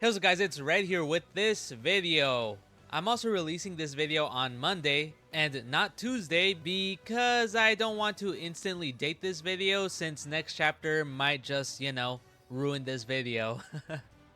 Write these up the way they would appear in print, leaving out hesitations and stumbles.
Hey, what's up guys, it's Red here with this video. I'm also releasing this video on Monday and not Tuesday because I don't want to instantly date this video since next chapter might just, ruin this video.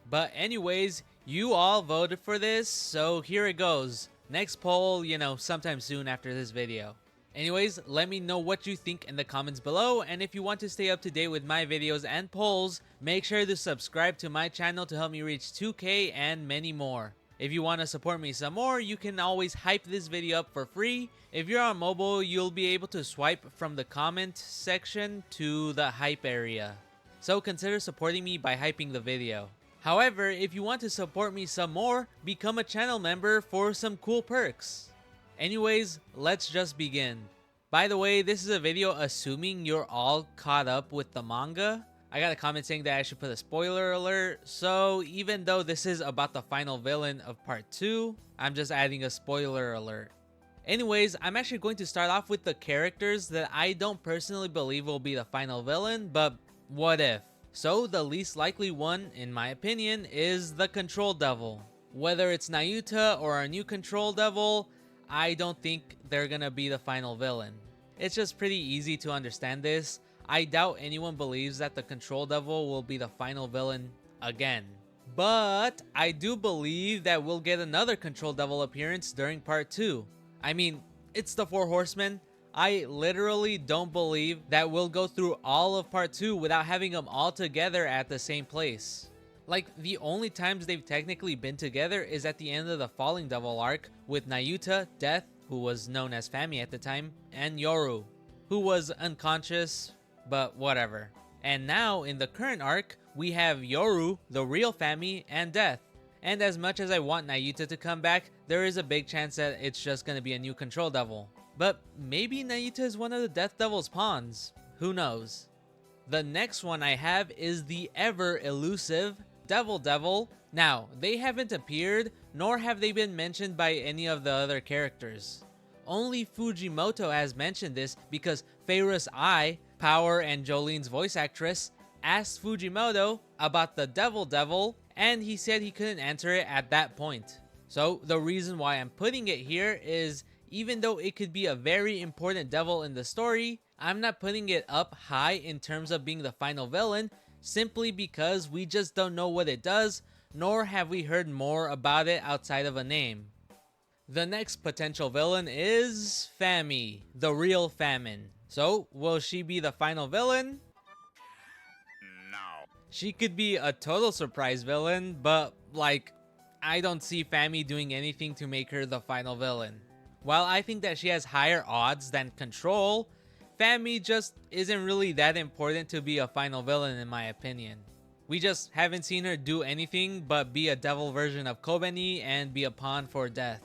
But anyways, you all voted for this, so here it goes. Next poll, sometime soon after this video. Anyways, let me know what you think in the comments below, and if you want to stay up to date with my videos and polls, make sure to subscribe to my channel to help me reach 2K and many more. If you want to support me some more, you can always hype this video up for free. If you're on mobile, you'll be able to swipe from the comment section to the hype area. So consider supporting me by hyping the video. However, if you want to support me some more, become a channel member for some cool perks. Anyways, let's just begin. By the way, this is a video assuming you're all caught up with the manga. I got a comment saying that I should put a spoiler alert, so even though this is about the final villain of part 2, I'm just adding a spoiler alert. Anyways, I'm actually going to start off with the characters that I don't personally believe will be the final villain, but what if? So the least likely one, in my opinion, is the Control Devil. Whether it's Nayuta or a new Control Devil, I don't think they're gonna be the final villain. It's just pretty easy to understand this. I doubt anyone believes that the Control Devil will be the final villain again. But I do believe that we'll get another Control Devil appearance during part 2. I mean, it's the Four Horsemen. I literally don't believe that we'll go through all of part 2 without having them all together at the same place. Like, the only times they've technically been together is at the end of the Falling Devil arc with Nayuta, Death, who was known as Fami at the time, and Yoru, who was unconscious, but whatever. And now, in the current arc, we have Yoru, the real Fami, and Death. And as much as I want Nayuta to come back, there is a big chance that it's just gonna be a new Control Devil. But maybe Nayuta is one of the Death Devil's pawns. Who knows? The next one I have is the ever elusive Devil. Now, they haven't appeared, nor have they been mentioned by any of the other characters. Only Fujimoto has mentioned this because Feyre's Eye, Power and Jolene's voice actress, asked Fujimoto about the Devil, and he said he couldn't answer it at that point. So the reason why I'm putting it here is, even though it could be a very important devil in the story, I'm not putting it up high in terms of being the final villain, simply because we just don't know what it does, nor have we heard more about it outside of a name. The next potential villain is Fami, the real Famine. So, will she be the final villain? No. She could be a total surprise villain, but I don't see Fami doing anything to make her the final villain. While I think that she has higher odds than Control, Fami just isn't really that important to be a final villain in my opinion. We just haven't seen her do anything but be a devil version of Kobeni and be a pawn for Death.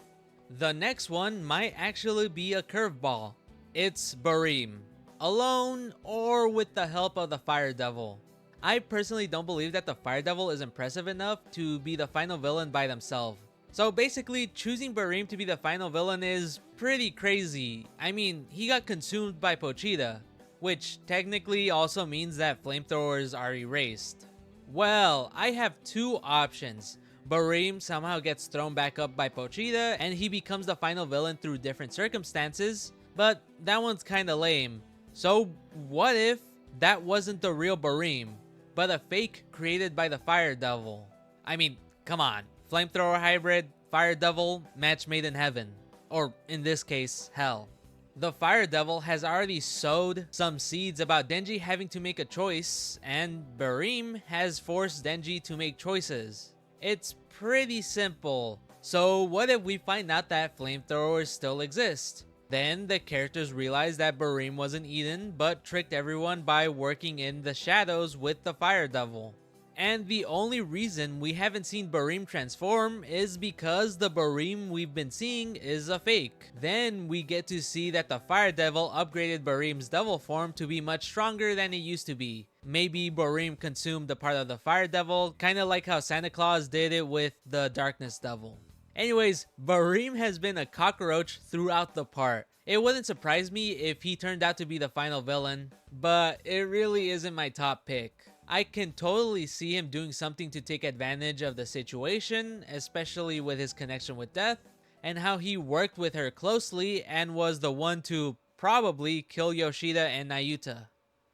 The next one might actually be a curveball. It's Barem, alone or with the help of the Fire Devil. I personally don't believe that the Fire Devil is impressive enough to be the final villain by themselves. So basically, choosing Barem to be the final villain is pretty crazy. I mean, he got consumed by Pochita, which technically also means that flamethrowers are erased. Well, I have two options. Barem somehow gets thrown back up by Pochita and he becomes the final villain through different circumstances, but that one's kinda lame. So what if that wasn't the real Barem, but a fake created by the Fire Devil? I mean, come on. Flamethrower hybrid, Fire Devil, match made in heaven. Or in this case, hell. The Fire Devil has already sowed some seeds about Denji having to make a choice, and Barem has forced Denji to make choices. It's pretty simple. So what if we find out that flamethrowers still exist? Then the characters realize that Barem wasn't Eden, but tricked everyone by working in the shadows with the Fire Devil. And the only reason we haven't seen Barem transform is because the Barem we've been seeing is a fake. Then we get to see that the Fire Devil upgraded Barem's devil form to be much stronger than it used to be. Maybe Barem consumed a part of the Fire Devil, kinda like how Santa Claus did it with the Darkness Devil. Anyways, Barem has been a cockroach throughout the part. It wouldn't surprise me if he turned out to be the final villain, but it really isn't my top pick. I can totally see him doing something to take advantage of the situation, especially with his connection with Death, and how he worked with her closely and was the one to probably kill Yoshida and Nayuta.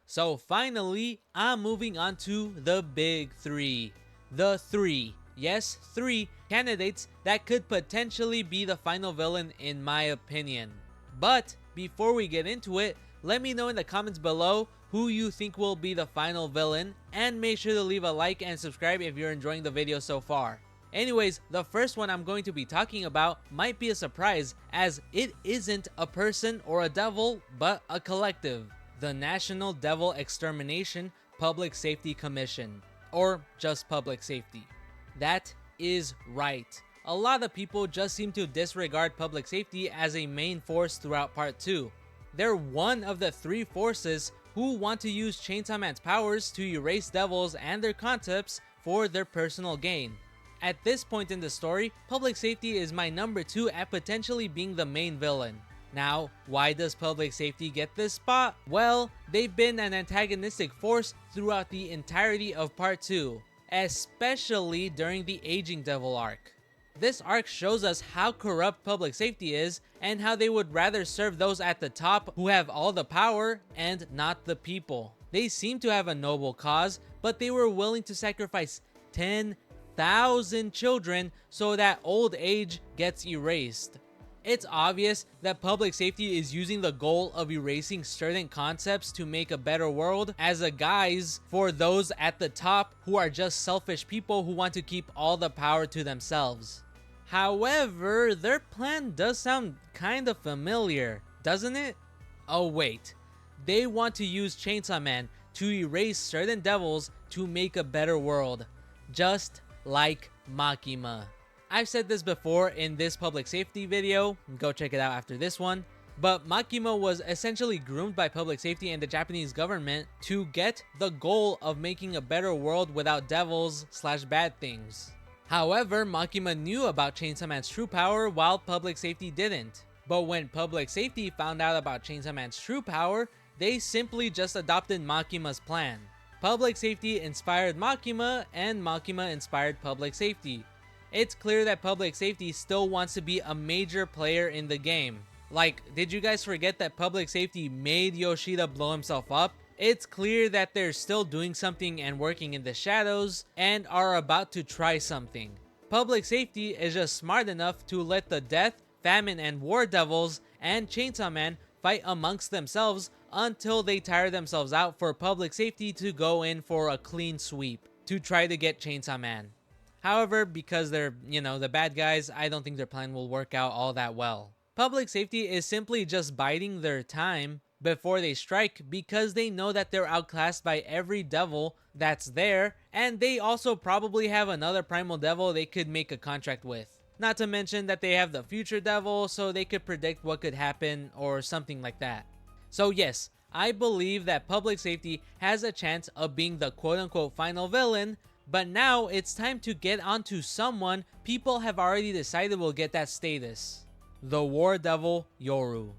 So finally, I'm moving on to the big three. The three, yes, three candidates that could potentially be the final villain in my opinion. But before we get into it, let me know in the comments below who you think will be the final villain, and make sure to leave a like and subscribe if you're enjoying the video so far. Anyways, the first one I'm going to be talking about might be a surprise, as it isn't a person or a devil, but a collective. The National Devil Extermination Public Safety Commission, or just Public Safety. That is right. A lot of people just seem to disregard public safety as a main force throughout part 2. They're one of the three forces who want to use Chainsaw Man's powers to erase devils and their concepts for their personal gain. At this point in the story, public safety is my number 2 at potentially being the main villain. Now, why does public safety get this spot? Well, they've been an antagonistic force throughout the entirety of part 2, especially during the Aging Devil arc. This arc shows us how corrupt public safety is and how they would rather serve those at the top who have all the power and not the people. They seem to have a noble cause, but they were willing to sacrifice 10,000 children so that old age gets erased. It's obvious that public safety is using the goal of erasing certain concepts to make a better world as a guise for those at the top who are just selfish people who want to keep all the power to themselves. However, their plan does sound kind of familiar, doesn't it? Oh wait, they want to use Chainsaw Man to erase certain devils to make a better world, just like Makima. I've said this before in this public safety video, go check it out after this one, but Makima was essentially groomed by public safety and the Japanese government to get the goal of making a better world without devils / bad things. However, Makima knew about Chainsaw Man's true power while public safety didn't. But when public safety found out about Chainsaw Man's true power, they simply just adopted Makima's plan. Public safety inspired Makima, and Makima inspired public safety. It's clear that public safety still wants to be a major player in the game. Like, did you guys forget that public safety made Yoshida blow himself up? It's clear that they're still doing something and working in the shadows and are about to try something. Public safety is just smart enough to let the Death, Famine, and War Devils and Chainsaw Man fight amongst themselves until they tire themselves out for public safety to go in for a clean sweep to try to get Chainsaw Man. However, because they're, the bad guys, I don't think their plan will work out all that well. Public safety is simply just biding their time before they strike because they know that they're outclassed by every devil that's there, and they also probably have another primal devil they could make a contract with. Not to mention that they have the future devil, so they could predict what could happen or something like that. So yes, I believe that public safety has a chance of being the quote-unquote final villain, but now it's time to get onto someone people have already decided will get that status. The War Devil, Yoru.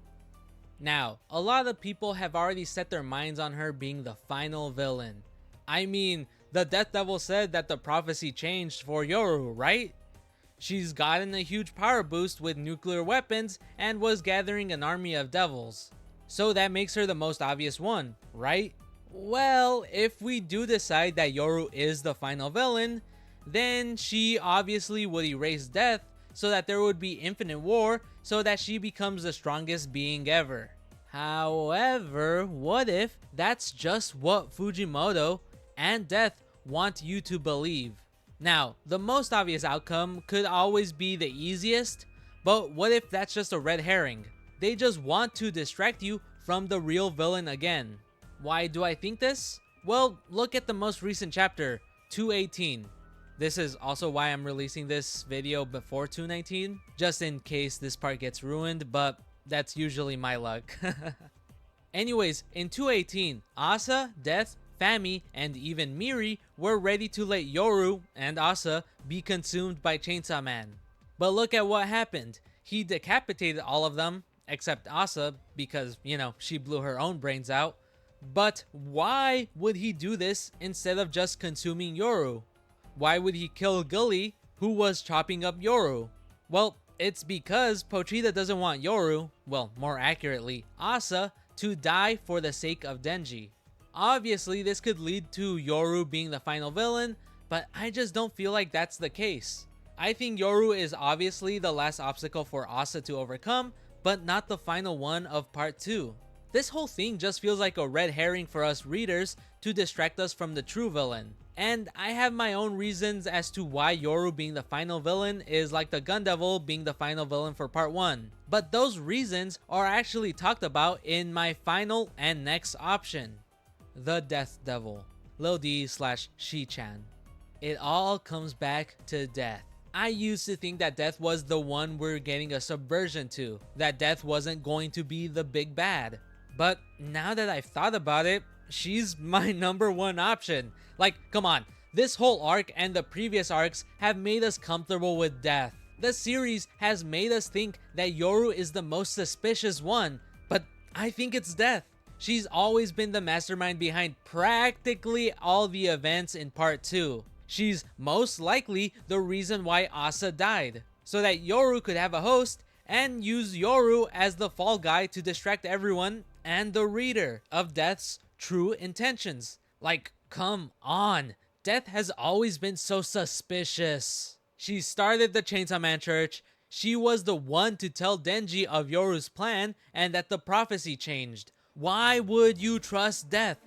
Now, a lot of people have already set their minds on her being the final villain. I mean, the Death Devil said that the prophecy changed for Yoru, right? She's gotten a huge power boost with nuclear weapons and was gathering an army of devils. So that makes her the most obvious one, right? Well, if we do decide that Yoru is the final villain, then she obviously would erase death so that there would be infinite war so that she becomes the strongest being ever. However, what if that's just what Fujimoto and Death want you to believe? Now, the most obvious outcome could always be the easiest, but what if that's just a red herring? They just want to distract you from the real villain again. Why do I think this? Well, look at the most recent chapter, 218. This is also why I'm releasing this video before 219, just in case this part gets ruined, but that's usually my luck. Anyways, in 218, Asa, Death, Fami, and even Miri were ready to let Yoru and Asa be consumed by Chainsaw Man. But look at what happened. He decapitated all of them, except Asa, because, she blew her own brains out. But why would he do this instead of just consuming Yoru? Why would he kill Gully, who was chopping up Yoru? Well, it's because Pochita doesn't want Yoru, well, more accurately, Asa, to die for the sake of Denji. Obviously, this could lead to Yoru being the final villain, but I just don't feel like that's the case. I think Yoru is obviously the last obstacle for Asa to overcome, but not the final one of part 2. This whole thing just feels like a red herring for us readers to distract us from the true villain. And I have my own reasons as to why Yoru being the final villain is like the Gun Devil being the final villain for part 1. But those reasons are actually talked about in my final and next option. The Death Devil. Lil D / Shii-Chan. It all comes back to death. I used to think that death was the one we're getting a subversion to. That death wasn't going to be the big bad. But now that I've thought about it, she's my number one option. Like, come on, this whole arc and the previous arcs have made us comfortable with death. The series has made us think that Yoru is the most suspicious one, but I think it's death. She's always been the mastermind behind practically all the events in part 2. She's most likely the reason why Asa died, so that Yoru could have a host and use Yoru as the fall guy to distract everyone and the reader of Death's true intentions. Like, come on. Death has always been so suspicious. She started the Chainsaw Man Church. She was the one to tell Denji of Yoru's plan and that the prophecy changed. Why would you trust Death?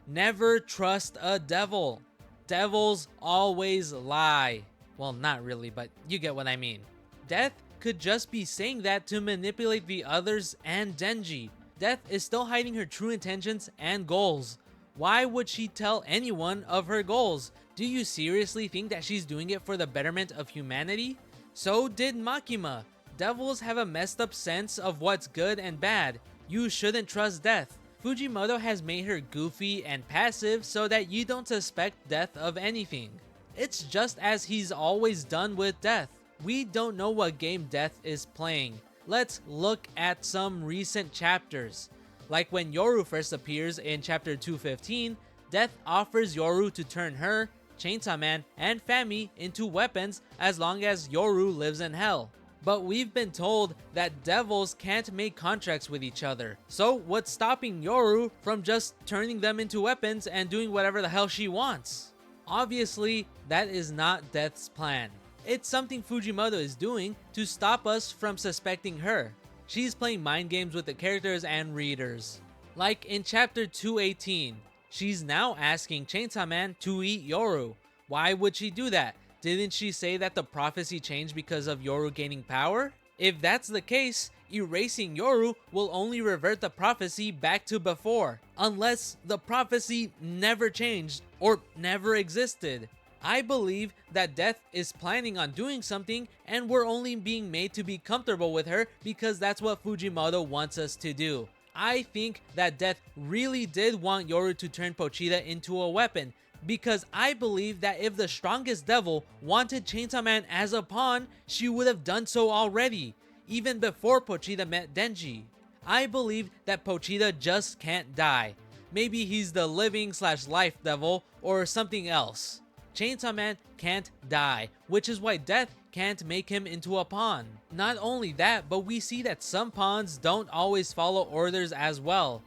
Never trust a devil. Devils always lie. Well, not really, but you get what I mean. Death could just be saying that to manipulate the others and Denji. Death is still hiding her true intentions and goals. Why would she tell anyone of her goals? Do you seriously think that she's doing it for the betterment of humanity? So did Makima. Devils have a messed up sense of what's good and bad. You shouldn't trust Death. Fujimoto has made her goofy and passive so that you don't suspect Death of anything. It's just as he's always done with Death. We don't know what game Death is playing. Let's look at some recent chapters. Like when Yoru first appears in chapter 215, Death offers Yoru to turn her, Chainsaw Man, and Fami into weapons as long as Yoru lives in hell. But we've been told that devils can't make contracts with each other. So what's stopping Yoru from just turning them into weapons and doing whatever the hell she wants? Obviously, that is not Death's plan. It's something Fujimoto is doing to stop us from suspecting her. She's playing mind games with the characters and readers. Like in chapter 218, she's now asking Chainsaw Man to eat Yoru. Why would she do that? Didn't she say that the prophecy changed because of Yoru gaining power? If that's the case, erasing Yoru will only revert the prophecy back to before, unless the prophecy never changed or never existed. I believe that Death is planning on doing something and we're only being made to be comfortable with her because that's what Fujimoto wants us to do. I think that Death really did want Yoru to turn Pochita into a weapon because I believe that if the strongest devil wanted Chainsaw Man as a pawn, she would have done so already, even before Pochita met Denji. I believe that Pochita just can't die. Maybe he's the living / life devil or something else. Chainsaw Man can't die, which is why Death can't make him into a pawn. Not only that, but we see that some pawns don't always follow orders as well.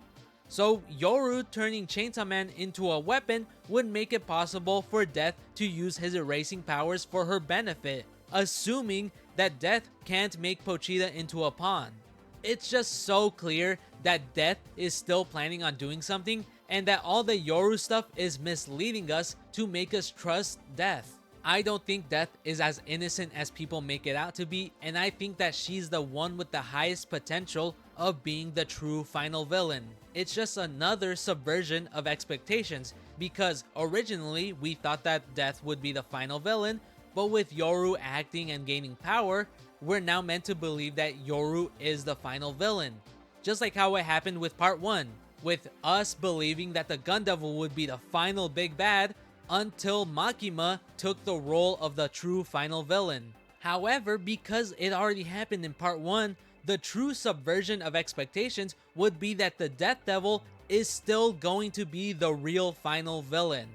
So Yoru turning Chainsaw Man into a weapon would make it possible for Death to use his erasing powers for her benefit, assuming that Death can't make Pochita into a pawn. It's just so clear that Death is still planning on doing something and that all the Yoru stuff is misleading us to make us trust Death. I don't think Death is as innocent as people make it out to be, and I think that she's the one with the highest potential of being the true final villain. It's just another subversion of expectations, because originally we thought that Death would be the final villain, but with Yoru acting and gaining power, we're now meant to believe that Yoru is the final villain. Just like how it happened with part 1, with us believing that the Gun Devil would be the final big bad until Makima took the role of the true final villain. However, because it already happened in part 1, the true subversion of expectations would be that the Death Devil is still going to be the real final villain.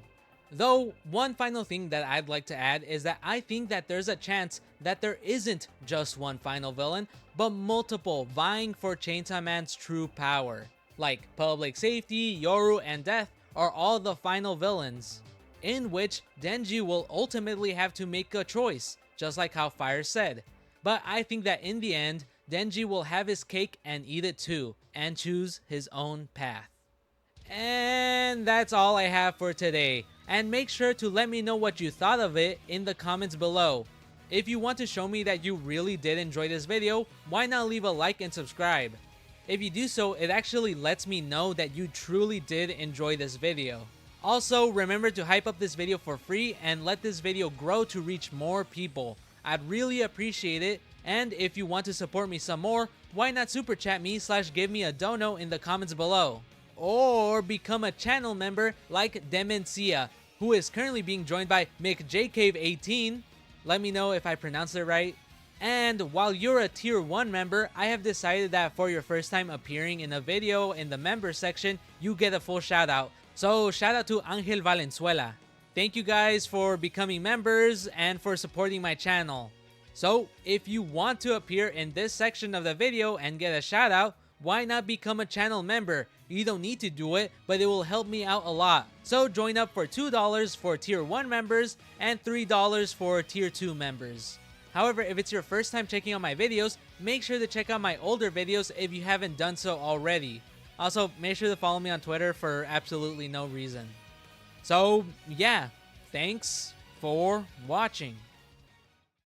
Though, one final thing that I'd like to add is that I think that there's a chance that there isn't just one final villain, but multiple vying for Chainsaw Man's true power. Like Public Safety, Yoru, and Death are all the final villains, in which Denji will ultimately have to make a choice, just like how Fire said. But I think that in the end, Denji will have his cake and eat it too, and choose his own path. And that's all I have for today. And make sure to let me know what you thought of it in the comments below. If you want to show me that you really did enjoy this video, why not leave a like and subscribe? If you do so, it actually lets me know that you truly did enjoy this video. Also, remember to hype up this video for free and let this video grow to reach more people. I'd really appreciate it. And if you want to support me some more, why not super chat me / give me a dono in the comments below. Or become a channel member like Demencia, who is currently being joined by McJCave18. Let me know if I pronounced it right. And while you're a tier 1 member, I have decided that for your first time appearing in a video in the member section, you get a full shout out. So shout out to Angel Valenzuela. Thank you guys for becoming members and for supporting my channel. So if you want to appear in this section of the video and get a shout out, why not become a channel member? You don't need to do it, but it will help me out a lot. So join up for $2 for tier 1 members and $3 for tier 2 members. However, if it's your first time checking out my videos, make sure to check out my older videos if you haven't done so already. Also, make sure to follow me on Twitter for absolutely no reason. So yeah, thanks for watching.